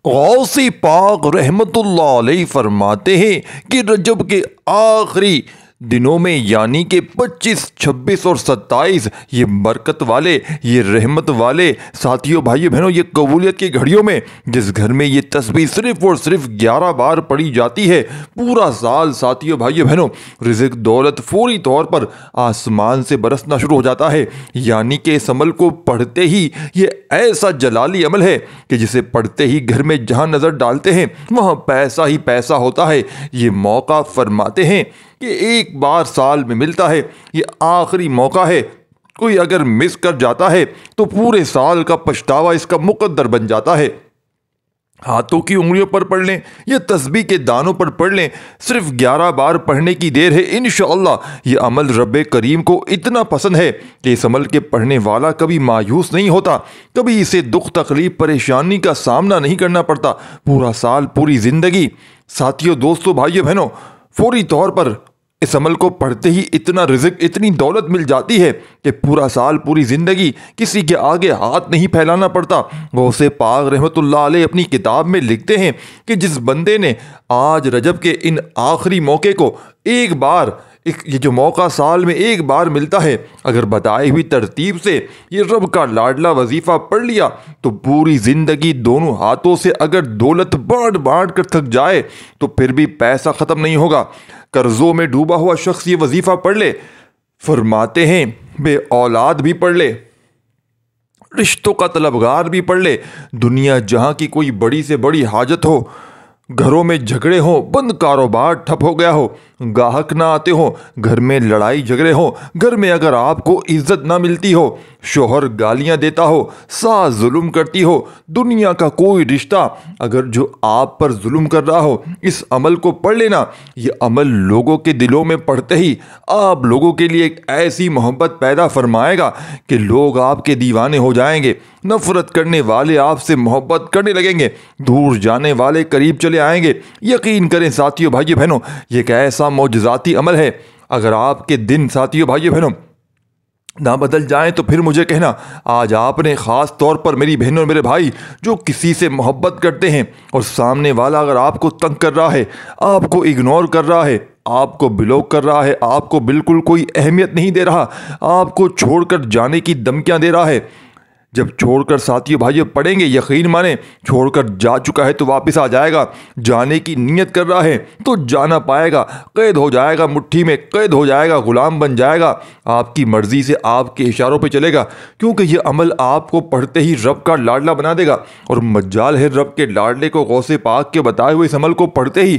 غوث پاک رحمتullah علیہ فرماتے ہیں کہ رجب کے آخری دنوں میں یعنی کہ 25، 26 اور 27 یہ برکت والے، یہ رحمت والے ساتھیوں بھائیو بہنوں، یہ قبولیت کی گھڑیوں میں جس گھر میں یہ تسبیح صرف اور صرف 11 بار پڑھی جاتی ہے، پورا سال ساتھیوں بھائیو بہنوں رزق دولت فوری طور پر آسمان سے برسنا شروع ہو جاتا ہے۔ یعنی کہ اس عمل کو پڑھتے ہی یہ ایسا جلالی عمل ہے کہ جسے پڑھتے ہی گھر میں جہاں نظر ڈالتے ہیں وہاں پیسہ ہی پیسہ ہوتا ہے۔ یہ موقع فرماتے ہیں کہ ایک بار سال میں ملتا ہے، یہ آخری موقع ہے، کوئی اگر مس کر جاتا ہے تو پورے سال کا پچھتاوا اس کا مقدر بن جاتا ہے۔ ہاتھوں کی انگلیوں پر پڑھ لیں یا تسبیح کے دانوں پر پڑھ لیں، صرف 11 بار پڑھنے کی دیر ہے۔ انشاءاللہ یہ عمل رب کریم کو اتنا پسند ہے کہ اس عمل کے پڑھنے والا کبھی مایوس نہیں ہوتا، کبھی اسے دکھ تکلیف پریشانی کا سامنا نہیں کرنا پڑتا۔ پورا سال، پوری زندگی ساتھیوں دوستوں بھائیوں بہنوں فوری طور پر اس عمل کو پڑھتے ہی اتنا رزق، اتنی دولت مل جاتی ہے کہ پورا سال، پوری زندگی کسی کے آگے ہاتھ نہیں پھیلانا پڑتا۔ غوث پاک رحمت اللہ علیہ اپنی کتاب میں لکھتے ہیں کہ جس بندے نے آج رجب کے ان آخری موقع کو ایک بار، یہ جو موقع سال میں ایک بار ملتا ہے، اگر بتائی ہوئی ترتیب سے یہ رب کا لاڈلا وظیفہ پڑھ لیا تو پوری زندگی دونوں ہاتھوں سے اگر دولت بانٹ بانٹ کر تھک جائے تو پھر بھی پیسہ ختم نہیں ہوگا۔ قرضوں میں ڈوبا ہوا شخص یہ وظیفہ پڑھ لے، فرماتے ہیں بے اولاد بھی پڑھ لے، رشتوں کا طلبگار بھی پڑھ لے، دنیا جہاں کی کوئی بڑی سے بڑی حاجت ہو، گھروں میں جھگڑے ہوں، بند کاروبار ٹھپ ہو گیا ہو، گاہک نہ آتے ہوں، گھر میں لڑائی جھگڑے ہوں، گھر میں اگر آپ کو عزت نہ ملتی ہو، شوہر گالیاں دیتا ہو، ساس ظلم کرتی ہو، دنیا کا کوئی رشتہ اگر جو آپ پر ظلم کر رہا ہو، اس عمل کو پڑھ لینا۔ یہ عمل لوگوں کے دلوں میں پڑھتے ہی آپ لوگوں کے لیے ایک ایسی محبت پیدا فرمائے گا کہ لوگ آپ کے دیوانے ہو جائیں گے، نفرت کرنے والے آپ سے محبت کرنے لگیں گے، دور جانے والے قریب چلے آئیں گے۔ یقین کریں ساتھیوں بھائیوں بہنوں یہ ایک ایسا معجزاتی عمل ہے، اگر آپ کے دن ساتھیوں بھائیوں بہنوں نہ بدل جائیں تو پھر مجھے کہنا۔ آج آپ نے خاص طور پر میری بہنوں اور میرے بھائی جو کسی سے محبت کرتے ہیں اور سامنے والا اگر آپ کو تنگ کر رہا ہے، آپ کو اگنور کر رہا ہے، آپ کو بلاک کر رہا ہے، آپ کو بالکل کوئی اہمیت نہیں دے رہا، آپ کو چھوڑ کر جانے کی دھمکیاں دے رہا ہے، جب چھوڑ کر ساتھیوں بھائیوں پڑھیں گے یقین مانیں چھوڑ کر جا چکا ہے تو واپس آ جائے گا، جانے کی نیت کر رہا ہے تو جانا پائے گا، قید ہو جائے گا، مٹھی میں قید ہو جائے گا، غلام بن جائے گا، آپ کی مرضی سے آپ کے اشاروں پہ چلے گا، کیونکہ یہ عمل آپ کو پڑھتے ہی رب کا لاڈلا بنا دے گا۔ اور مجال ہے رب کے لاڈلے کو غوث پاک کے بتائے ہوئے اس عمل کو پڑھتے ہی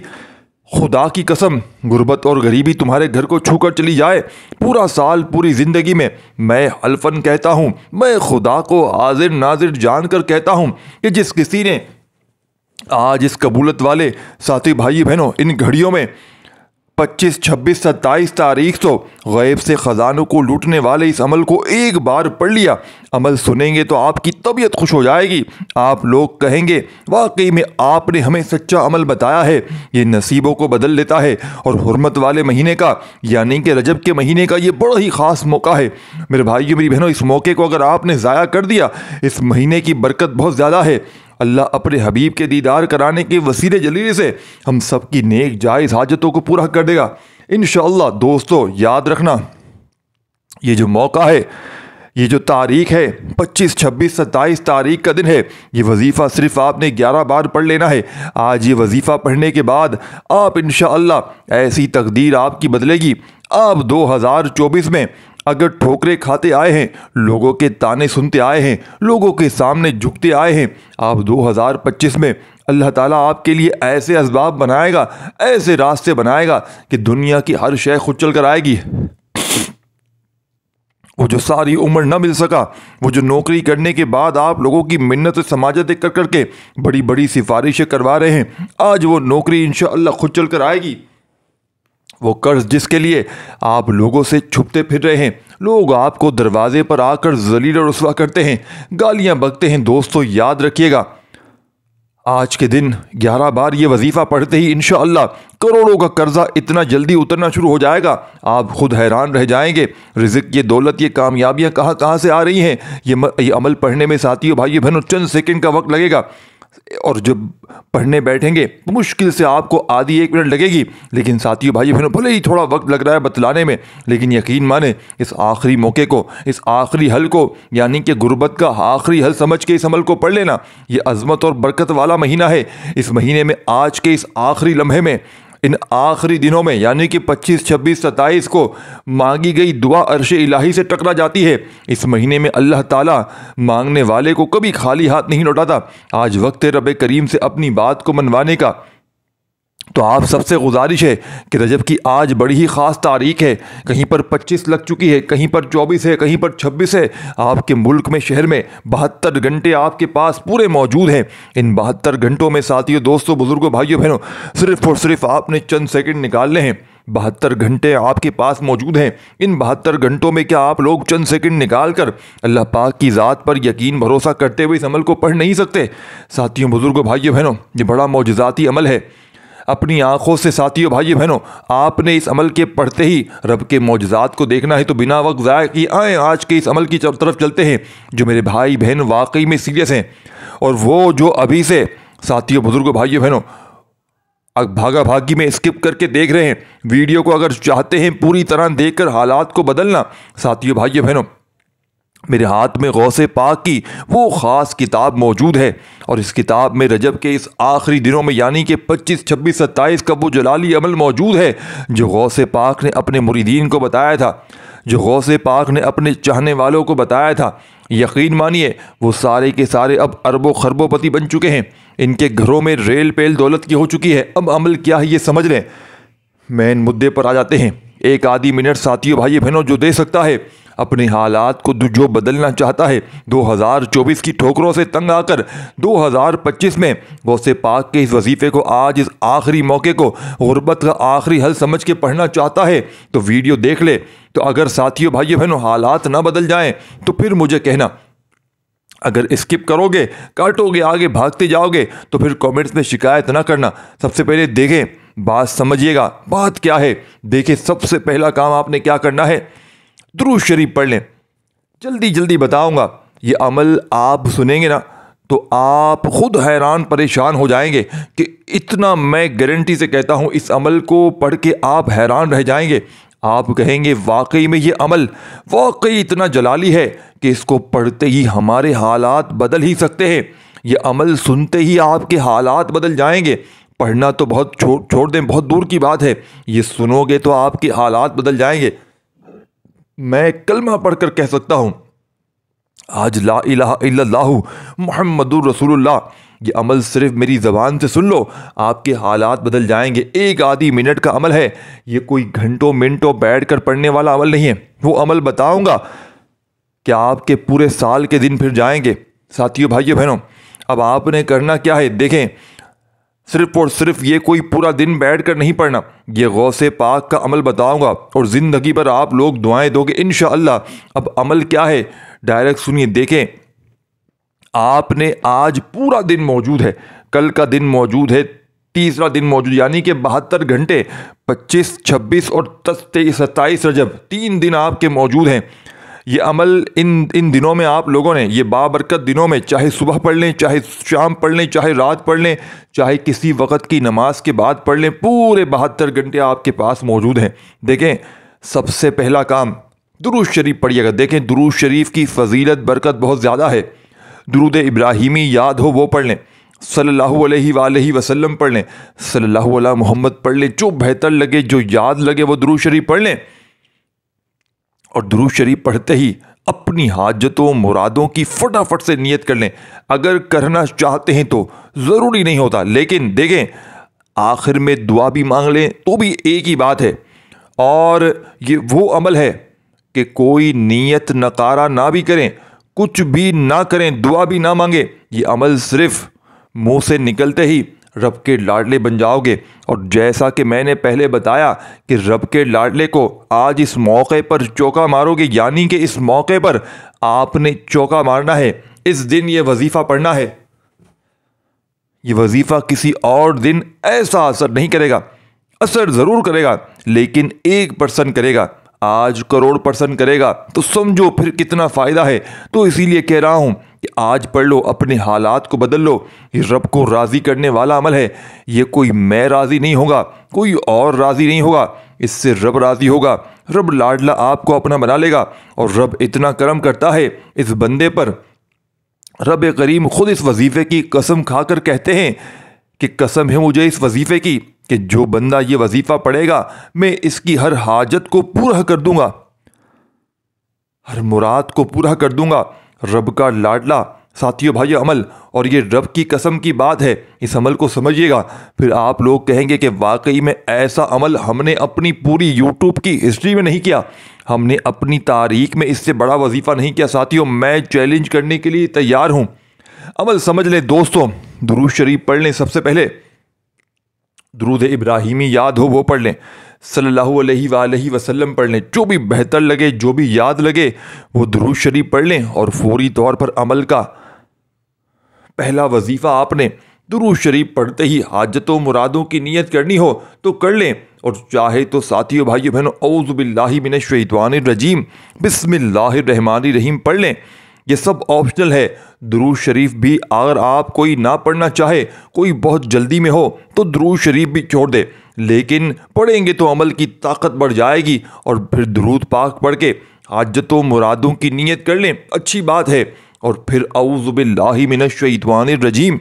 خدا کی قسم غربت اور غریبی تمہارے گھر کو چھو کر چلی جائے، پورا سال، پوری زندگی میں میں حلفاً کہتا ہوں، میں خدا کو حاضر ناظر جان کر کہتا ہوں کہ جس کسی نے آج اس قبولت والے ساتھی بھائی بہنوں ان گھڑیوں میں 25، 26، 27 تاریخ تو غیب سے خزانوں کو لوٹنے والے اس عمل کو ایک بار پڑھ لیا، عمل سنیں گے تو آپ کی طبیعت خوش ہو جائے گی، آپ لوگ کہیں گے واقعی میں آپ نے ہمیں سچا عمل بتایا ہے، یہ نصیبوں کو بدل لیتا ہے۔ اور حرمت والے مہینے کا یعنی کہ رجب کے مہینے کا یہ بڑا ہی خاص موقع ہے میرے بھائیو میری بہنوں، اس موقع کو اگر آپ نے ضائع کر دیا، اس مہینے کی برکت بہت زیادہ ہے، اللہ اپنے حبیب کے دیدار کرانے کے وسیلے جلیل سے ہم سب کی نیک جائز حاجتوں کو پورا کر دے گا انشاءاللہ۔ دوستو یاد رکھنا یہ جو موقع ہے، یہ جو تاریخ ہے 25، 26، 27 تاریخ کا دن ہے، یہ وظیفہ صرف آپ نے 11 بار پڑھ لینا ہے۔ آج یہ وظیفہ پڑھنے کے بعد آپ انشاءاللہ ایسی تقدیر آپ کی بدلے گی، آپ 2024 میں اگر ٹھوکریں کھاتے آئے ہیں، لوگوں کے تانے سنتے آئے ہیں، لوگوں کے سامنے جھکتے آئے ہیں، آپ 2025 میں اللہ تعالیٰ آپ کے لیے ایسے اسباب بنائے گا، ایسے راستے بنائے گا کہ دنیا کی ہر شے خود چل کر آئے گی۔ وہ جو ساری عمر نہ مل سکا، وہ جو نوکری کرنے کے بعد آپ لوگوں کی منت سماجتیں کر کر کے بڑی بڑی سفارشیں کروا رہے ہیں، آج وہ نوکری انشاءاللہ خود چل کر آئے گی۔ وہ قرض جس کے لیے آپ لوگوں سے چھپتے پھر رہے ہیں، لوگ آپ کو دروازے پر آ کر ذلیل و رسوا کرتے ہیں، گالیاں بکتے ہیں، دوستو یاد رکھیے گا آج کے دن 11 بار یہ وظیفہ پڑھتے ہی انشاءاللہ کروڑوں کا قرضہ اتنا جلدی اترنا شروع ہو جائے گا، آپ خود حیران رہ جائیں گے۔ رزق، یہ دولت، یہ کامیابیاں کہاں کہاں سے آ رہی ہیں۔ یہ عمل پڑھنے میں ساتھیوں بھائیو بہنوں چند سیکنڈ کا وقت لگے گا، اور جب پڑھنے بیٹھیں گے تو مشکل سے آپ کو آدھی ایک منٹ لگے گی، لیکن ساتھیوں بھائی بہنوں بھلے ہی تھوڑا وقت لگ رہا ہے بتلانے میں، لیکن یقین مانیں اس آخری موقع کو، اس آخری حل کو، یعنی کہ غربت کا آخری حل سمجھ کے اس عمل کو پڑھ لینا۔ یہ عظمت اور برکت والا مہینہ ہے۔ اس مہینے میں آج کے اس آخری لمحے میں، ان آخری دنوں میں یعنی کہ 25، 26، 27 کو مانگی گئی دعا عرش الہی سے ٹکرا جاتی ہے۔ اس مہینے میں اللہ تعالیٰ مانگنے والے کو کبھی خالی ہاتھ نہیں لوٹاتا۔ آج وقت ہے رب کریم سے اپنی بات کو منوانے کا۔ تو آپ سب سے گزارش ہے کہ رجب کی آج بڑی ہی خاص تاریخ ہے، کہیں پر 25 لگ چکی ہے، کہیں پر 24 ہے، کہیں پر 26 ہے۔ آپ کے ملک میں، شہر میں 72 گھنٹے آپ کے پاس پورے موجود ہیں۔ ان 72 گھنٹوں میں ساتھیوں، دوستوں، بزرگوں، بھائیوں، بہنوں، صرف اور صرف آپ نے چند سیکنڈ نکالنے ہیں۔ 72 گھنٹے آپ کے پاس موجود ہیں۔ ان 72 گھنٹوں میں کیا آپ لوگ چند سیکنڈ نکال کر اللہ پاک کی ذات پر یقین بھروسہ کرتے ہوئے اس عمل کو پڑھ نہیں سکتے؟ ساتھیوں، بزرگوں، بھائیوں، بہنوں، یہ بڑا معجزاتی عمل ہے۔ اپنی آنکھوں سے ساتھیوں، بھائیوں، بہنوں، آپ نے اس عمل کے پڑھتے ہی رب کے معجزات کو دیکھنا ہے، تو بنا وقت ضائع کیے آئیں آج کے اس عمل کی طرف چلتے ہیں، جو میرے بھائی بہن واقعی میں سیریس ہیں، اور وہ جو ابھی سے ساتھیوں، بزرگوں، بھائیوں، بہنوں بھاگا بھاگی میں اسکپ کر کے دیکھ رہے ہیں ویڈیو کو، اگر چاہتے ہیں پوری طرح دیکھ کر حالات کو بدلنا، ساتھیوں، بھائیوں، بہنوں، میرے ہاتھ میں غوث پاک کی وہ خاص کتاب موجود ہے، اور اس کتاب میں رجب کے اس آخری دنوں میں یعنی کہ 25، 26، 27 کا وہ جلالی عمل موجود ہے جو غوث پاک نے اپنے مریدین کو بتایا تھا، جو غوث پاک نے اپنے چاہنے والوں کو بتایا تھا۔ یقین مانیے وہ سارے کے سارے اب اربوں خربوں پتی بن چکے ہیں، ان کے گھروں میں ریل پیل دولت کی ہو چکی ہے۔ اب عمل کیا ہے یہ سمجھ لیں۔ مین مدعے پر آ جاتے ہیں۔ ایک آدھی منٹ ساتھیوں، بھائی بہنوں، جو دے سکتا ہے اپنے حالات کو، جو بدلنا چاہتا ہے، 2024 کی ٹھوکروں سے تنگ آ کر 2025 میں غوث پاک کے اس وظیفے کو، آج اس آخری موقع کو غربت کا آخری حل سمجھ کے پڑھنا چاہتا ہے تو ویڈیو دیکھ لے۔ تو اگر ساتھیوں، بھائیوں، بہنوں حالات نہ بدل جائیں تو پھر مجھے کہنا۔ اگر اسکپ کرو گے، کاٹو گے، آگے بھاگتے جاؤ گے تو پھر کامنٹس میں شکایت نہ کرنا۔ سب سے پہلے دیکھیں، بات سمجھیے گا، بات کیا ہے۔ دیکھیں، سب سے پہلا کام آپ نے کیا کرنا ہے، درود شریف پڑھ لیں۔ جلدی جلدی بتاؤں گا، یہ عمل آپ سنیں گے نا تو آپ خود حیران پریشان ہو جائیں گے کہ اتنا، میں گارنٹی سے کہتا ہوں، اس عمل کو پڑھ کے آپ حیران رہ جائیں گے۔ آپ کہیں گے واقعی میں یہ عمل واقعی اتنا جلالی ہے کہ اس کو پڑھتے ہی ہمارے حالات بدل ہی سکتے ہیں۔ یہ عمل سنتے ہی آپ کے حالات بدل جائیں گے۔ پڑھنا تو بہت چھوڑ دیں، بہت دور کی بات ہے، یہ سنو گے تو آپ کے حالات بدل جائیں گے۔ میں کلمہ پڑھ کر کہہ سکتا ہوں، آج لا الہ الا اللہ محمد الرسول اللہ، یہ عمل صرف میری زبان سے سن لو، آپ کے حالات بدل جائیں گے۔ ایک آدھی منٹ کا عمل ہے، یہ کوئی گھنٹوں منٹوں بیٹھ کر پڑھنے والا عمل نہیں ہے۔ وہ عمل بتاؤں گا کہ آپ کے پورے سال کے دن پھر جائیں گے۔ ساتھیوں، بھائیوں، بہنوں، اب آپ نے کرنا کیا ہے، دیکھیں، صرف اور صرف یہ کوئی پورا دن بیٹھ کر نہیں پڑھنا، یہ غوث پاک کا عمل بتاؤں گا اور زندگی بھر آپ لوگ دعائیں دو گے انشاءاللہ۔ اب عمل کیا ہے، ڈائریکٹ سنیے۔ دیکھیں، آپ نے آج پورا دن موجود ہے، کل کا دن موجود ہے، تیسرا دن موجود، یعنی کہ 72 گھنٹے، 25، 26 اور 27 رجب، 3 دن آپ کے موجود ہیں۔ یہ عمل ان دنوں میں آپ لوگوں نے، یہ بابرکت دنوں میں، چاہے صبح پڑھ لیں، چاہے شام پڑھ لیں، چاہے رات پڑھ لیں، چاہے کسی وقت کی نماز کے بعد پڑھ لیں، پورے 72 گھنٹے آپ کے پاس موجود ہیں۔ دیکھیں، سب سے پہلا کام درود شریف پڑھیے گا۔ دیکھیں، درود شریف کی فضیلت، برکت بہت زیادہ ہے۔ درود ابراہیمی یاد ہو وہ پڑھ لیں، صلی اللہ علیہ وآلہ وسلم پڑھ لیں، صلی اللہ علیہ محمد پڑھ لیں، جو بہتر لگے، جو یاد لگے وہ درود شریف پڑھ لیں۔ اور درود شریف پڑھتے ہی اپنی حاجتوں، مرادوں کی فٹافٹ سے نیت کر لیں۔ اگر کرنا چاہتے ہیں تو ضروری نہیں ہوتا، لیکن دیکھیں آخر میں دعا بھی مانگ لیں تو بھی ایک ہی بات ہے۔ اور یہ وہ عمل ہے کہ کوئی نیت نکارہ نہ بھی کریں، کچھ بھی نہ کریں، دعا بھی نہ مانگیں، یہ عمل صرف منہ سے نکلتے ہی رب کے لاڈلے بن جاؤ گے۔ اور جیسا کہ میں نے پہلے بتایا کہ رب کے لاڈلے کو آج اس موقع پر چوکا مارو گے، یعنی کہ اس موقع پر آپ نے چوکا مارنا ہے، اس دن یہ وظیفہ پڑھنا ہے۔ یہ وظیفہ کسی اور دن ایسا اثر نہیں کرے گا، اثر ضرور کرے گا لیکن 1% کرے گا، آج 1,00,00,000% کرے گا، تو سمجھو پھر کتنا فائدہ ہے۔ تو اسی لیے کہہ رہا ہوں کہ آج پڑھ لو، اپنے حالات کو بدل لو۔ یہ رب کو راضی کرنے والا عمل ہے۔ یہ کوئی میں راضی نہیں ہوگا، کوئی اور راضی نہیں ہوگا، اس سے رب راضی ہوگا۔ رب لاڈلا آپ کو اپنا بنا لے گا، اور رب اتنا کرم کرتا ہے اس بندے پر۔ رب کریم خود اس وظیفے کی قسم کھا کر کہتے ہیں کہ قسم ہے مجھے اس وظیفے کی کہ جو بندہ یہ وظیفہ پڑھے گا میں اس کی ہر حاجت کو پورا کر دوں گا، ہر مراد کو پورا کر دوں گا۔ رب کا لاڈلا ساتھیو بھائی عمل، اور یہ رب کی قسم کی بات ہے، اس عمل کو سمجھیے گا۔ پھر آپ لوگ کہیں گے کہ واقعی میں ایسا عمل ہم نے اپنی پوری یوٹیوب کی ہسٹری میں نہیں کیا، ہم نے اپنی تاریخ میں اس سے بڑا وظیفہ نہیں کیا۔ ساتھیو میں چیلنج کرنے کے لیے تیار ہوں۔ عمل سمجھ لیں دوستو، درود شریف پڑھ لیں، سب سے پہلے درود ابراہیمی یاد ہو وہ پڑھ لیں، صلی اللہ علیہ وآلہ وسلم پڑھ لیں، جو بھی بہتر لگے، جو بھی یاد لگے وہ درود شریف پڑھ لیں۔ اور فوری طور پر عمل کا پہلا وظیفہ آپ نے درود شریف پڑھتے ہی حاجتوں مرادوں کی نیت کرنی ہو تو کر لیں، اور چاہے تو ساتھیو بھائیو بہنوں اعوذ باللہ من الشیطان الرجیم بسم اللہ الرحمن الرحیم پڑھ لیں۔ یہ سب آپشنل ہے۔ درود شریف بھی اگر آپ کوئی نہ پڑھنا چاہے، کوئی بہت جلدی میں ہو تو درود شریف بھی چھوڑ دے، لیکن پڑھیں گے تو عمل کی طاقت بڑھ جائے گی، اور پھر درود پاک پڑھ کے حاجتوں مرادوں کی نیت کر لیں، اچھی بات ہے۔ اور پھر اعوذ باللہ من الشیطان الرجیم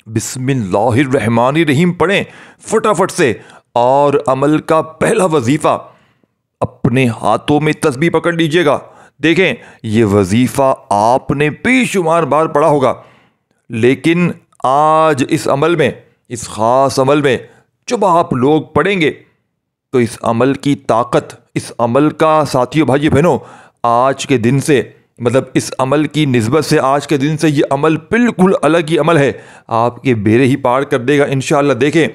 بسم اللہ الرحمن الرحیم پڑھیں فٹافٹ سے۔ اور عمل کا پہلا وظیفہ اپنے ہاتھوں میں تسبیح پکڑ لیجئے گا۔ دیکھیں یہ وظیفہ آپ نے بے شمار بار پڑھا ہوگا، لیکن آج اس عمل میں، اس خاص عمل میں جب آپ لوگ پڑھیں گے تو اس عمل کی طاقت، اس عمل کا ساتھیو بھائی بہنوں آج کے دن سے، مطلب اس عمل کی نسبت سے آج کے دن سے یہ عمل بالکل الگ ہی عمل ہے، آپ کے بیڑے ہی پار کر دے گا انشاءاللہ۔ دیکھیں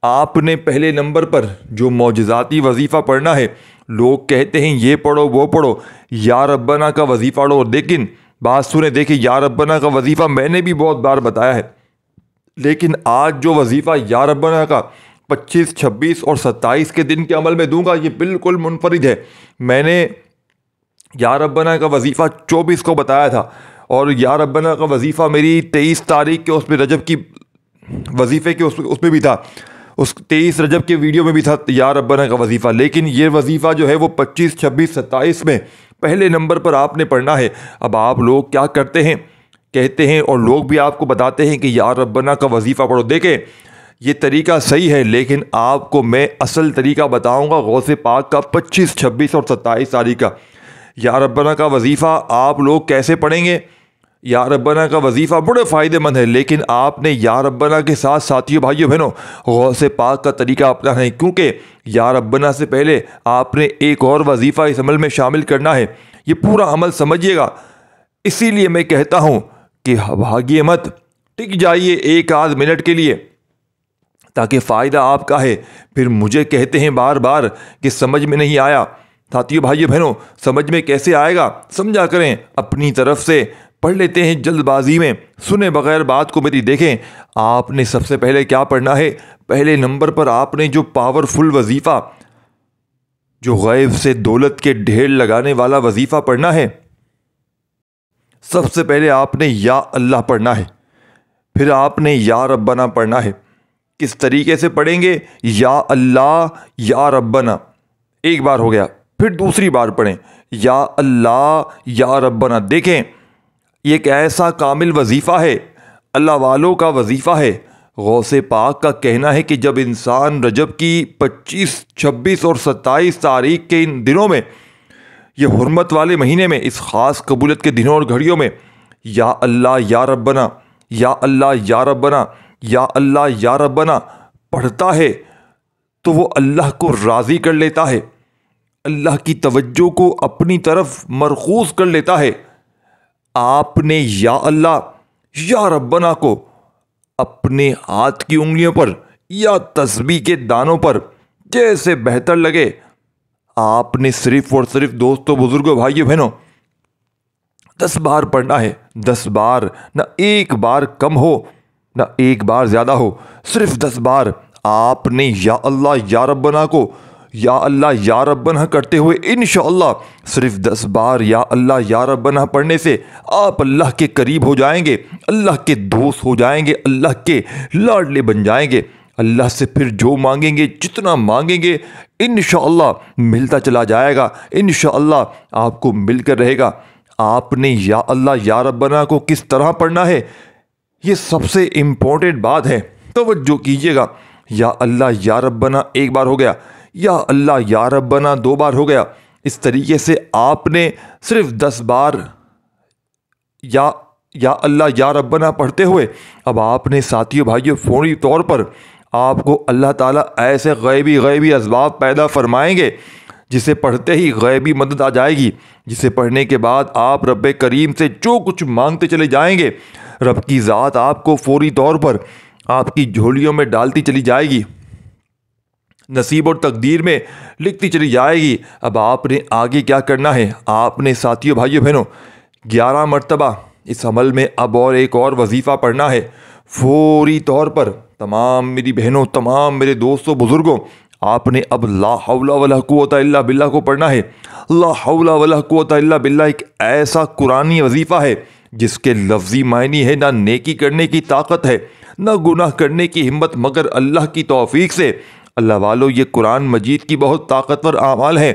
آپ نے پہلے نمبر پر جو معجزاتی وظیفہ پڑھنا ہے، لوگ کہتے ہیں یہ پڑھو وہ پڑھو، یا ربنا کا وظیفہ پڑھو، لیکن بات سنیں، دیکھیں یا ربنا کا وظیفہ میں نے بھی بہت بار بتایا ہے، لیکن آج جو وظیفہ یا ربنا کا 25، 26 اور 27 کے دن کے عمل میں دوں گا یہ بالکل منفرد ہے۔ میں نے یا ربنا کا وظیفہ 24 کو بتایا تھا، اور یا ربنا کا وظیفہ میری 23 تاریخ کے اس میں رجب کی وظیفے کے اس میں بھی تھا، اس 23 رجب کے ویڈیو میں بھی تھا یا ربنا کا وظیفہ، لیکن یہ وظیفہ جو ہے وہ 25، 26، 27 میں پہلے نمبر پر آپ نے پڑھنا ہے۔ اب آپ لوگ کیا کرتے ہیں، کہتے ہیں اور لوگ بھی آپ کو بتاتے ہیں کہ یا ربنا کا وظیفہ پڑھو۔ دیکھیں یہ طریقہ صحیح ہے، لیکن آپ کو میں اصل طریقہ بتاؤں گا غوث پاک کا 25، 26 اور 27 تاریخ کا۔ یا ربنا کا وظیفہ آپ لوگ کیسے پڑھیں گے؟ یا ربنا کا وظیفہ بڑے فائدہ مند ہے، لیکن آپ نے یا ربنا کے ساتھ ساتھیو بھائیو بہنوں غوث پاک کا طریقہ اپنانا ہے، کیونکہ یا ربنا سے پہلے آپ نے ایک اور وظیفہ اس عمل میں شامل کرنا ہے۔ یہ پورا عمل سمجھیے گا، اسی لیے میں کہتا ہوں کہ بھاگیے مت، ٹک جائیے ایک آدھ منٹ کے لیے تاکہ فائدہ آپ کا ہے۔ پھر مجھے کہتے ہیں بار بار کہ سمجھ میں نہیں آیا۔ ساتھیو بھائیو بہنوں سمجھ میں کیسے آئے گا، سمجھا کریں، اپنی طرف سے پڑھ لیتے ہیں جلد بازی میں، سنے بغیر بات کو میری۔ دیکھیں آپ نے سب سے پہلے کیا پڑھنا ہے، پہلے نمبر پر آپ نے جو پاورفل وظیفہ، جو غیب سے دولت کے ڈھیر لگانے والا وظیفہ پڑھنا ہے، سب سے پہلے آپ نے یا اللہ پڑھنا ہے، پھر آپ نے یا ربنا پڑھنا ہے۔ کس طریقے سے پڑھیں گے؟ یا اللہ یا ربنا، ایک بار ہو گیا، پھر دوسری بار پڑھیں یا اللہ یا ربنا۔ دیکھیں یہ ایک ایسا کامل وظیفہ ہے، اللہ والوں کا وظیفہ ہے۔ غوث پاک کا کہنا ہے کہ جب انسان رجب کی 25، 26 اور 27 تاریخ کے ان دنوں میں، یہ حرمت والے مہینے میں، اس خاص قبولیت کے دنوں اور گھڑیوں میں یا اللہ یا ربنا، یا اللہ یا ربنا، یا اللہ یا ربنا پڑھتا ہے تو وہ اللہ کو راضی کر لیتا ہے، اللہ کی توجہ کو اپنی طرف مرکوز کر لیتا ہے۔ آپ نے یا اللہ یا ربنا کو اپنے ہاتھ کی انگلیوں پر یا تسبیح کے دانوں پر جیسے بہتر لگے آپ نے صرف اور صرف دوستوں، بزرگوں، بھائیوں، بہنوں 10 بار پڑھنا ہے۔ 10 بار، نہ ایک بار کم ہو نہ ایک بار زیادہ ہو، صرف 10 بار آپ نے یا اللہ یا ربنا کو یا اللہ یا ربنا کرتے ہوئے انشاءاللہ صرف 10 بار یا اللہ یا ربنا پڑھنے سے آپ اللہ کے قریب ہو جائیں گے، اللہ کے دوست ہو جائیں گے، اللہ کے لاڈلے بن جائیں گے۔ اللہ سے پھر جو مانگیں گے، جتنا مانگیں گے انشاءاللہ ملتا چلا جائے گا، انشاءاللہ آپ کو مل کر رہے گا۔ آپ نے یا اللہ یا ربنا کو کس طرح پڑھنا ہے، یہ سب سے امپورٹنٹ بات ہے، توجہ کیجئے گا۔ یا اللہ یا ربنا ایک بار ہو گیا، یا اللہ یا ربنا 2 بار ہو گیا، اس طریقے سے آپ نے صرف 10 بار یا اللہ یا ربنا پڑھتے ہوئے اب آپ نے ساتھیوں بھائیوں فوری طور پر آپ کو اللہ تعالیٰ ایسے غیبی اسباب پیدا فرمائیں گے جسے پڑھتے ہی غیبی مدد آ جائے گی، جسے پڑھنے کے بعد آپ رب کریم سے جو کچھ مانگتے چلے جائیں گے رب کی ذات آپ کو فوری طور پر آپ کی جھولیوں میں ڈالتی چلی جائے گی، نصیب اور تقدیر میں لکھتی چلی جائے گی۔ اب آپ نے آگے کیا کرنا ہے، آپ نے ساتھیوں بھائیوں بہنوں 11 مرتبہ اس عمل میں اب اور ایک اور وظیفہ پڑھنا ہے فوری طور پر۔ تمام میری بہنوں، تمام میرے دوستوں، بزرگوں، آپ نے اب لا حول ولا قوت الا باللہ کو پڑھنا ہے۔ لا حول ولا قوت الا باللہ ایک ایسا قرآنی وظیفہ ہے جس کے لفظی معنی ہے نہ نیکی کرنے کی طاقت ہے، نہ گناہ کرنے کی ہمت، مگر اللہ کی توفیق سے۔ اللہ والو، یہ قرآن مجید کی بہت طاقتور اعمال ہیں،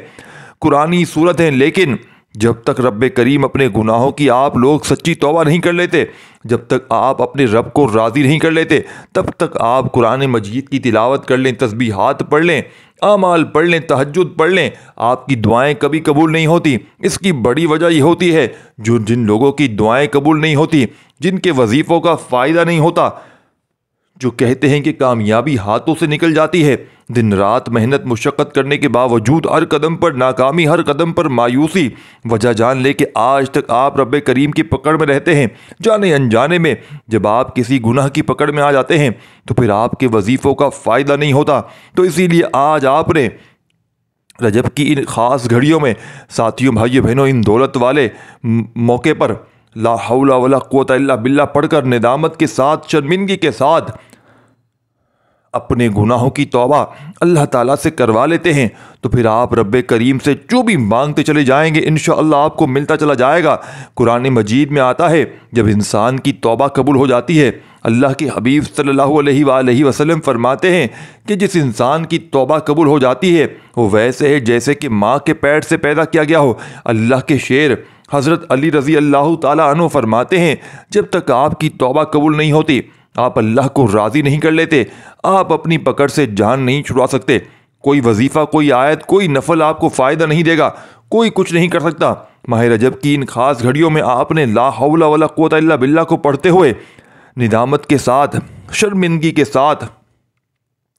قرآنی صورت ہیں، لیکن جب تک رب کریم اپنے گناہوں کی آپ لوگ سچی توبہ نہیں کر لیتے، جب تک آپ اپنے رب کو راضی نہیں کر لیتے، تب تک آپ قرآن مجید کی تلاوت کر لیں، تسبیحات پڑھ لیں، اعمال پڑھ لیں، تہجد پڑھ لیں، آپ کی دعائیں کبھی قبول نہیں ہوتی۔ اس کی بڑی وجہ یہ ہوتی ہے جن لوگوں کی دعائیں قبول نہیں ہوتی، جن کے وظیفوں کا فائدہ نہیں ہوتا، جو کہتے ہیں کہ کامیابی ہاتھوں سے نکل جاتی ہے، دن رات محنت مشقت کرنے کے باوجود ہر قدم پر ناکامی، ہر قدم پر مایوسی، وجہ جان لے کہ آج تک آپ رب کریم کی پکڑ میں رہتے ہیں، جانے انجانے میں۔ جب آپ کسی گناہ کی پکڑ میں آ جاتے ہیں تو پھر آپ کے وظیفوں کا فائدہ نہیں ہوتا۔ تو اسی لیے آج آپ نے رجب کی ان خاص گھڑیوں میں ساتھیوں بھائیوں بہنوں ان دولت والے موقع پر لا حول ولا قوت الا باللہ پڑھ کر ندامت کے ساتھ، شرمندگی کے ساتھ اپنے گناہوں کی توبہ اللہ تعالیٰ سے کروا لیتے ہیں، تو پھر آپ رب کریم سے جو بھی مانگتے چلے جائیں گے انشاءاللہ آپ کو ملتا چلا جائے گا۔ قرآن مجید میں آتا ہے جب انسان کی توبہ قبول ہو جاتی ہے، اللہ کے حبیب صلی اللہ علیہ وآلہ وسلم فرماتے ہیں کہ جس انسان کی توبہ قبول ہو جاتی ہے وہ ویسے ہے جیسے کہ ماں کے پیٹ سے پیدا کیا گیا ہو۔ اللہ کے شیر حضرت علی رضی اللہ تعالیٰ عنہ فرماتے ہیں جب تک آپ کی توبہ قبول نہیں ہوتی، آپ اللہ کو راضی نہیں کر لیتے، آپ اپنی پکڑ سے جان نہیں چھڑا سکتے۔ کوئی وظیفہ، کوئی آیت، کوئی نفل آپ کو فائدہ نہیں دے گا، کوئی کچھ نہیں کر سکتا۔ ماہ رجب کی ان خاص گھڑیوں میں آپ نے لا حول ولا قوت الا باللہ کو پڑھتے ہوئے ندامت کے ساتھ، شرمندگی کے ساتھ،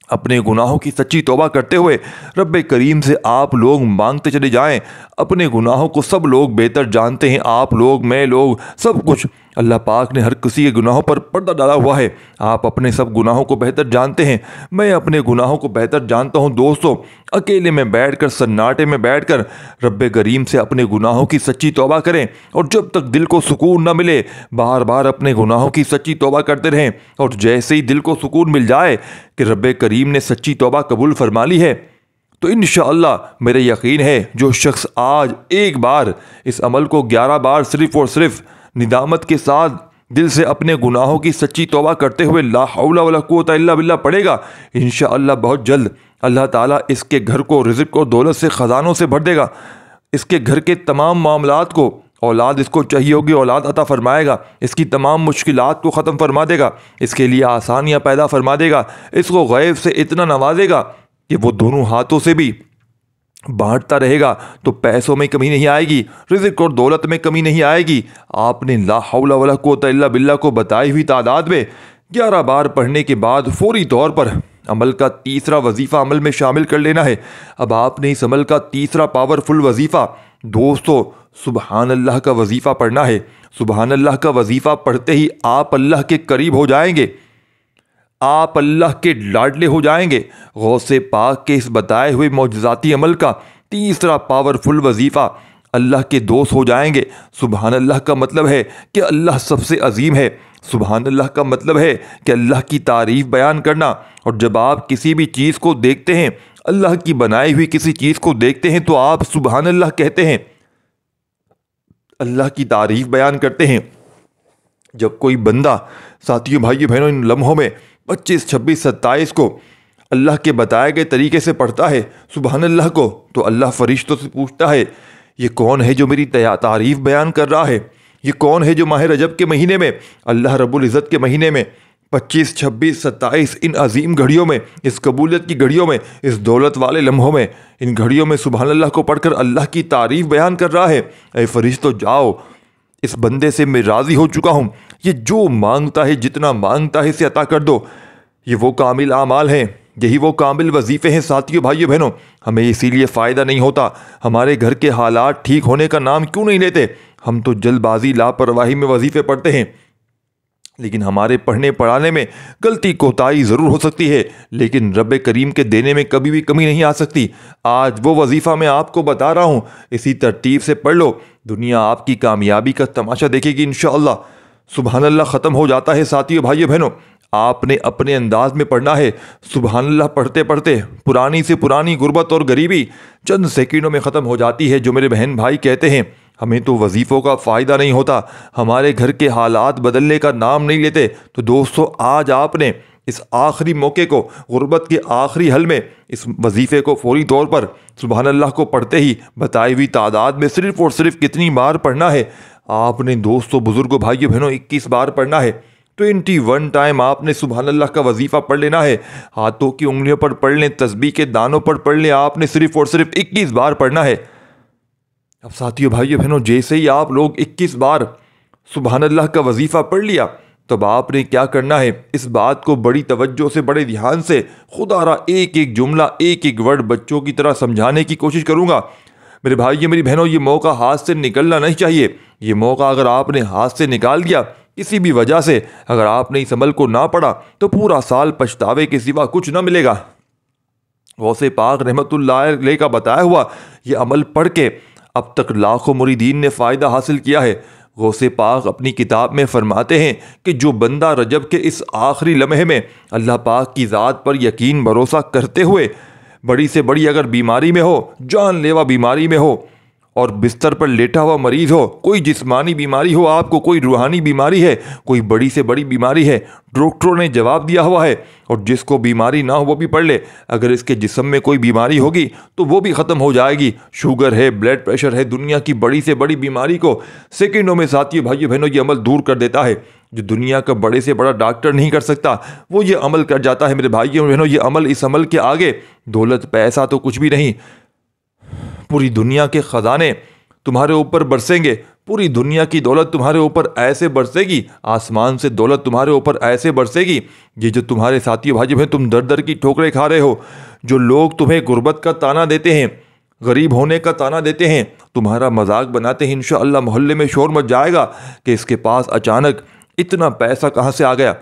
اپنے گناہوں کی سچی توبہ کرتے ہوئے رب کریم سے آپ لوگ مانگتے چلے جائیں۔ اپنے گناہوں کو سب لوگ بہتر جانتے ہیں، آپ لوگ، میں لوگ، سب کچھ اللہ پاک نے ہر کسی کے گناہوں پر پردہ ڈالا ہوا ہے۔ آپ اپنے سب گناہوں کو بہتر جانتے ہیں، میں اپنے گناہوں کو بہتر جانتا ہوں۔ دوستو، اکیلے میں بیٹھ کر، سناٹے میں بیٹھ کر رب کریم سے اپنے گناہوں کی سچی توبہ کریں، اور جب تک دل کو سکون نہ ملے بار بار اپنے گناہوں کی سچی توبہ کرتے رہیں، اور جیسے ہی دل کو سکون مل جائے کہ رب کریم نے سچی توبہ قبول فرما لی ہے، تو انشاءاللہ میرا یقین ہے جو شخص آج ایک بار اس عمل کو 11 بار صرف اور صرف ندامت کے ساتھ دل سے اپنے گناہوں کی سچی توبہ کرتے ہوئے لا حول ولا قوت الا باللہ پڑھے گا، انشاءاللہ بہت جلد اللہ تعالیٰ اس کے گھر کو رزق اور دولت سے، خزانوں سے بھر دے گا۔ اس کے گھر کے تمام معاملات کو، اولاد اس کو چاہیے ہوگی اولاد عطا فرمائے گا، اس کی تمام مشکلات کو ختم فرما دے گا، اس کے لیے آسانیاں پیدا فرما دے گا، اس کو غیب سے اتنا نوازے گا کہ وہ دونوں ہاتھوں سے بھی بانٹتا رہے گا تو پیسوں میں کمی نہیں آئے گی، رزق اور دولت میں کمی نہیں آئے گی۔ آپ نے لا حول ولا قوت الا باللہ کو بتائی ہوئی تعداد میں 11 بار پڑھنے کے بعد فوری طور پر عمل کا تیسرا وظیفہ عمل میں شامل کر لینا ہے۔ اب آپ نے اس عمل کا تیسرا پاورفل وظیفہ دوستو سبحان اللہ کا وظیفہ پڑھنا ہے۔ سبحان اللہ کا وظیفہ پڑھتے ہی آپ اللہ کے قریب ہو جائیں گے، آپ اللہ کے لاڈلے ہو جائیں گے۔ غوث پاک کے اس بتائے ہوئے معجزاتی عمل کا تیسرا پاورفل وظیفہ اللہ کے دوست ہو جائیں گے۔ سبحان اللہ کا مطلب ہے کہ اللہ سب سے عظیم ہے، سبحان اللہ کا مطلب ہے کہ اللہ کی تعریف بیان کرنا، اور جب آپ کسی بھی چیز کو دیکھتے ہیں، اللہ کی بنائی ہوئی کسی چیز کو دیکھتے ہیں، تو آپ سبحان اللہ کہتے ہیں، اللہ کی تعریف بیان کرتے ہیں۔ جب کوئی بندہ ساتھیوں بھائیوں بہنوں ان لمحوں میں 25 26 27 کو اللہ کے بتائے گئے طریقے سے پڑھتا ہے سبحان اللہ کو، تو اللہ فرشتوں سے پوچھتا ہے یہ کون ہے جو میری تعریف بیان کر رہا ہے؟ یہ کون ہے جو ماہ رجب کے مہینے میں، اللہ رب العزت کے مہینے میں 25 26 27 ان عظیم گھڑیوں میں، اس قبولیت کی گھڑیوں میں، اس دولت والے لمحوں میں، ان گھڑیوں میں سبحان اللہ کو پڑھ کر اللہ کی تعریف بیان کر رہا ہے؟ اے فرشتوں جاؤ، اس بندے سے میں راضی ہو چکا ہوں، یہ جو مانگتا ہے جتنا مانگتا ہے اسے عطا کر دو۔ یہ وہ کامل اعمال ہیں، یہی وہ کامل وظیفے ہیں ساتھیوں بھائیوں بہنوں۔ ہمیں اسی لیے فائدہ نہیں ہوتا، ہمارے گھر کے حالات ٹھیک ہونے کا نام کیوں نہیں لیتے؟ ہم تو جلد بازی لاپرواہی میں وظیفے پڑھتے ہیں، لیکن ہمارے پڑھنے پڑھانے میں غلطی کوتاہی ضرور ہو سکتی ہے، لیکن رب کریم کے دینے میں کبھی بھی کمی نہیں آ سکتی۔ آج وہ وظیفہ میں آپ کو بتا رہا ہوں، اسی ترتیب سے پڑھ لو، دنیا آپ کی کامیابی کا تماشا دیکھے گی انشاءاللہ۔ سبحان اللہ ختم ہو جاتا ہے ساتھیوں بھائیوں بہنوں، آپ نے اپنے انداز میں پڑھنا ہے۔ سبحان اللہ پڑھتے پڑھتے پرانی سے پرانی غربت اور غریبی چند سیکنڈوں میں ختم ہو جاتی ہے۔ جو میرے بہن بھائی کہتے ہیں ہمیں تو وظیفوں کا فائدہ نہیں ہوتا، ہمارے گھر کے حالات بدلنے کا نام نہیں لیتے، تو دوستو آج آپ نے اس آخری موقع کو، غربت کے آخری حل میں، اس وظیفے کو فوری طور پر سبحان اللہ کو پڑھتے ہی بتائی ہوئی تعداد میں صرف اور صرف کتنی بار پڑھنا ہے؟ آپ نے دوستو بزرگوں بھائیوں بہنوں 21 بار پڑھنا ہے۔ 21 ٹائم آپ نے سبحان اللہ کا وظیفہ پڑھ لینا ہے۔ ہاتھوں کی انگلیوں پر پڑھ لیں، تسبیح کے دانوں پر پڑھ لیں، آپ نے صرف اور صرف 21 بار پڑھنا ہے۔ اب ساتھیوں بھائیوں بہنوں جیسے ہی آپ لوگ 21 بار سبحان اللہ کا وظیفہ پڑھ لیا، تب آپ نے کیا کرنا ہے؟ اس بات کو بڑی توجہ سے، بڑے دھیان سے، خدا را ایک ایک جملہ، ایک ایک ورڈ بچوں کی طرح سمجھانے کی کوشش کروں گا۔ میرے بھائیو میری بہنوں، یہ موقع ہاتھ سے نکلنا نہیں چاہیے۔ یہ موقع اگر آپ نے ہاتھ سے نکال دیا کسی بھی وجہ سے، اگر آپ نے اس عمل کو نہ پڑھا، تو پورا سال پچھتاوے کے سوا کچھ نہ ملے گا۔ غوث پاک رحمت اللہ علیہ کا بتایا ہوا یہ عمل پڑھ کے اب تک لاکھوں مریدین نے فائدہ حاصل کیا ہے۔ غوث پاک اپنی کتاب میں فرماتے ہیں کہ جو بندہ رجب کے اس آخری لمحے میں اللہ پاک کی ذات پر یقین بھروسہ کرتے ہوئے بڑی سے بڑی اگر بیماری میں ہو، جان لیوا بیماری میں ہو، اور بستر پر لیٹا ہوا مریض ہو، کوئی جسمانی بیماری ہو آپ کو، کوئی روحانی بیماری ہے، کوئی بڑی سے بڑی بیماری ہے، ڈاکٹروں نے جواب دیا ہوا ہے، اور جس کو بیماری نہ ہو وہ بھی پڑھ لے، اگر اس کے جسم میں کوئی بیماری ہوگی تو وہ بھی ختم ہو جائے گی۔ شوگر ہے، بلڈ پریشر ہے، دنیا کی بڑی سے بڑی بیماری کو سیکنڈوں میں ساتھیوں بھائیوں بہنوں یہ عمل دور کر دیتا ہے۔ جو دنیا کا بڑے سے بڑا ڈاکٹر نہیں کر سکتا وہ یہ عمل کر جاتا ہے۔ میرے بھائیوں بہنوں یہ عمل، اس عمل کے آگے دولت پیسہ تو کچھ بھی نہیں۔ پوری دنیا کے خزانے تمہارے اوپر برسیں گے، پوری دنیا کی دولت تمہارے اوپر ایسے برسے گی، آسمان سے دولت تمہارے اوپر ایسے برسے گی۔ یہ جو تمہارے ساتھی بھائی ہیں تم در در کی ٹھوکریں کھا رہے ہو، جو لوگ تمہیں غربت کا تانا دیتے ہیں، غریب ہونے کا تانا دیتے ہیں، تمہارا مذاق بناتے ہیں، انشاءاللہ محلے میں شور مچ جائے گا کہ اس کے پاس اچانک اتنا پیسہ کہاں سے آ گیا۔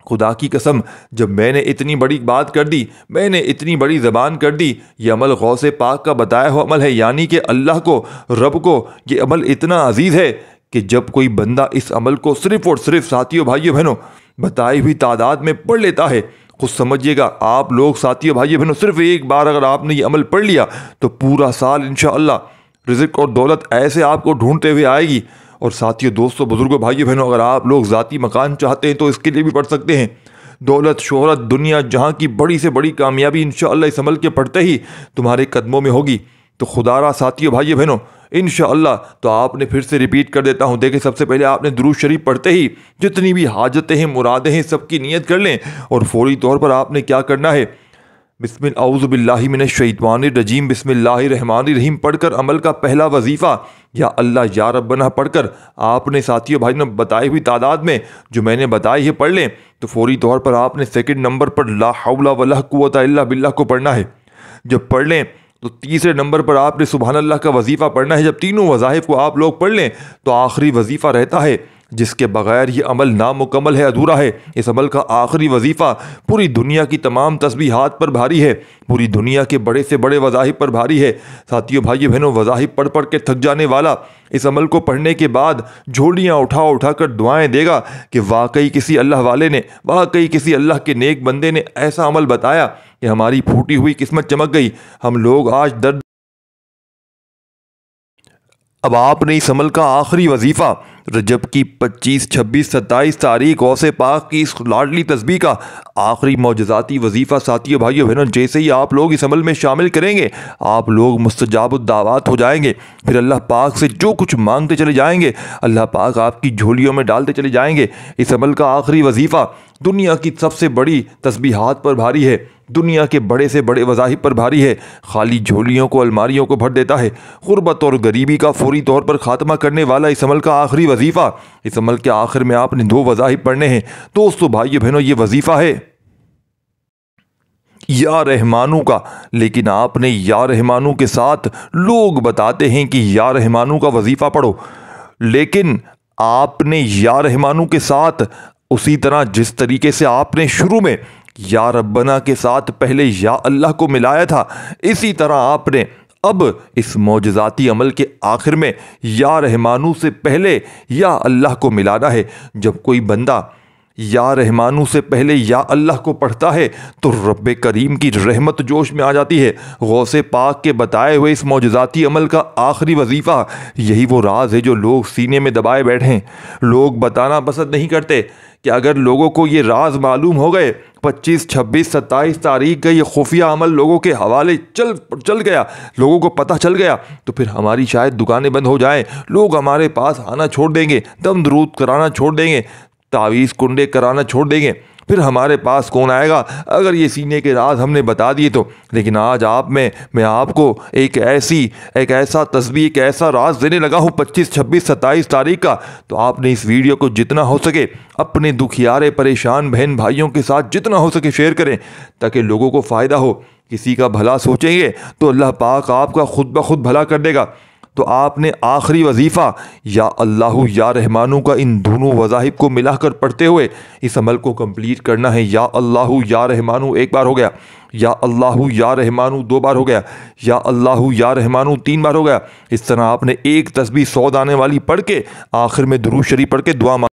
خدا کی قسم، جب میں نے اتنی بڑی بات کر دی، میں نے اتنی بڑی زبان کر دی، یہ عمل غوث پاک کا بتایا ہوا عمل ہے، یعنی کہ اللہ کو، رب کو یہ عمل اتنا عزیز ہے کہ جب کوئی بندہ اس عمل کو صرف اور صرف ساتھیوں بھائیوں بہنوں بتائی ہوئی تعداد میں پڑھ لیتا ہے، خود سمجھیے گا آپ لوگ ساتھیوں بھائیوں بہنوں صرف ایک بار اگر آپ نے یہ عمل پڑھ لیا تو پورا سال انشاءاللہ رزق اور دولت ایسے آپ کو ڈھونڈتے ہوئے آئے گی۔ اور ساتھیوں دوستوں بزرگوں بھائیوں بہنوں، اگر آپ لوگ ذاتی مکان چاہتے ہیں تو اس کے لیے بھی پڑھ سکتے ہیں۔ دولت، شہرت، دنیا جہاں کی بڑی سے بڑی کامیابی انشاءاللہ اس عمل کے پڑھتے ہی تمہارے قدموں میں ہوگی۔ تو خدا را ساتھیوں بھائیوں بہنوں انشاءاللہ تو آپ نے پھر سے ریپیٹ کر دیتا ہوں، دیکھیں سب سے پہلے آپ نے درود شریف پڑھتے ہی جتنی بھی حاجتیں ہیں، مرادیں ہیں، سب کی نیت کر لیں، اور فوری طور پر آپ نے کیا کرنا ہے؟ بسم اللہ اعوذ باللہ من الشیطان الرجیم بسم اللہ الرحمن الرحیم پڑھ کر عمل کا پہلا وظیفہ یا اللہ یا ربنا پڑھ کر آپ نے ساتھیوں بھائی نے بتائی ہوئی تعداد میں جو میں نے بتائی ہے پڑھ لیں، تو فوری طور پر آپ نے سیکنڈ نمبر پر لا حول ولا قوت الا باللہ کو پڑھنا ہے۔ جب پڑھ لیں تو تیسرے نمبر پر آپ نے سبحان اللہ کا وظیفہ پڑھنا ہے۔ جب تینوں وظائف کو آپ لوگ پڑھ لیں تو آخری وظیفہ رہتا ہے جس کے بغیر یہ عمل نامکمل ہے، ادھورا ہے۔ اس عمل کا آخری وظیفہ پوری دنیا کی تمام تسبیحات پر بھاری ہے، پوری دنیا کے بڑے سے بڑے وظائف پر بھاری ہے۔ ساتھیوں، بھائیو بہنوں، وظائف پڑھ پڑھ کے تھک جانے والا اس عمل کو پڑھنے کے بعد جھولیاں اٹھا اٹھا کر دعائیں دے گا کہ واقعی کسی اللہ والے نے، واقعی کسی اللہ کے نیک بندے نے ایسا عمل بتایا کہ ہماری پھوٹی ہوئی قسمت چمک گئی۔ ہم لوگ آج درد۔ اب آپ نے اس عمل کا آخری وظیفہ رجب کی 25، 26، 27 تاریخ غوث پاک کی اس لاڈلی تسبیح کا آخری معجزاتی وظیفہ ساتھیوں، بھائیو بہنوں، جیسے ہی آپ لوگ اس عمل میں شامل کریں گے آپ لوگ مستجاب الدعوات ہو جائیں گے۔ پھر اللہ پاک سے جو کچھ مانگتے چلے جائیں گے اللہ پاک آپ کی جھولیوں میں ڈالتے چلے جائیں گے۔ اس عمل کا آخری وظیفہ دنیا کی سب سے بڑی تسبیحات پر بھاری ہے، دنیا کے بڑے سے بڑے وظائف پر بھاری ہے، خالی جھولیوں کو، الماریوں کو بھر دیتا ہے۔ غربت اور غریبی کا فوری طور پر خاتمہ کرنے والا اس عمل کا آخری وظیفہ، اس عمل کے آخر میں آپ نے 2 وظائف پڑھنے ہیں۔ دوستو، بھائیو بہنوں، یہ وظیفہ ہے یا رحمانو کا، لیکن آپ نے یا رحمانو کے ساتھ، لوگ بتاتے ہیں کہ یا رحمانو کا وظیفہ پڑھو، لیکن آپ نے یا رحمانو کے ساتھ اسی طرح جس طریقے سے آپ نے شروع میں یا ربنا کے ساتھ پہلے یا اللہ کو ملایا تھا، اسی طرح آپ نے اب اس معجزاتی عمل کے آخر میں یا رحمانو سے پہلے یا اللہ کو ملانا ہے۔ جب کوئی بندہ یا رحمانو سے پہلے یا اللہ کو پڑھتا ہے تو رب کریم کی رحمت جوش میں آ جاتی ہے۔ غوث پاک کے بتائے ہوئے اس معجزاتی عمل کا آخری وظیفہ یہی وہ راز ہے جو لوگ سینے میں دبائے بیٹھے ہیں۔ لوگ بتانا پسند نہیں کرتے کہ اگر لوگوں کو یہ راز معلوم ہو گئے، 25، 26، 27 تاریخ کا یہ خفیہ عمل لوگوں کے حوالے چل گیا، لوگوں کو پتہ چل گیا، تو پھر ہماری شاید دکانیں بند ہو جائیں، لوگ ہمارے پاس آنا چھوڑ دیں گے، دم درود کرانا چھوڑ دیں گے، تعویذ کنڈے کرانا چھوڑ دیں گے۔ پھر ہمارے پاس کون آئے گا اگر یہ سینے کے راز ہم نے بتا دیے تو؟ لیکن آج میں آپ کو ایک ایسا تسبیح، ایک ایسا راز دینے لگا ہوں 25، 26، 27 تاریخ کا، تو آپ نے اس ویڈیو کو جتنا ہو سکے اپنے دکھیارے پریشان بہن بھائیوں کے ساتھ جتنا ہو سکے شیئر کریں تاکہ لوگوں کو فائدہ ہو۔ کسی کا بھلا سوچیں گے تو اللہ پاک آپ کا خود بخود بھلا کر دے گا۔ تو آپ نے آخری وظیفہ یا اللہ یا رحمانو کا ان دونوں وظائف کو ملا کر پڑھتے ہوئے اس عمل کو کمپلیٹ کرنا ہے۔ یا اللہ یا رحمانو 1 بار ہو گیا، یا اللہ یا رحمانو 2 بار ہو گیا، یا اللہ یا رحمانو 3 بار ہو گیا۔ اس طرح آپ نے ایک تسبیح 100 دانے والی پڑھ کے آخر میں درود شریف پڑھ کے دعا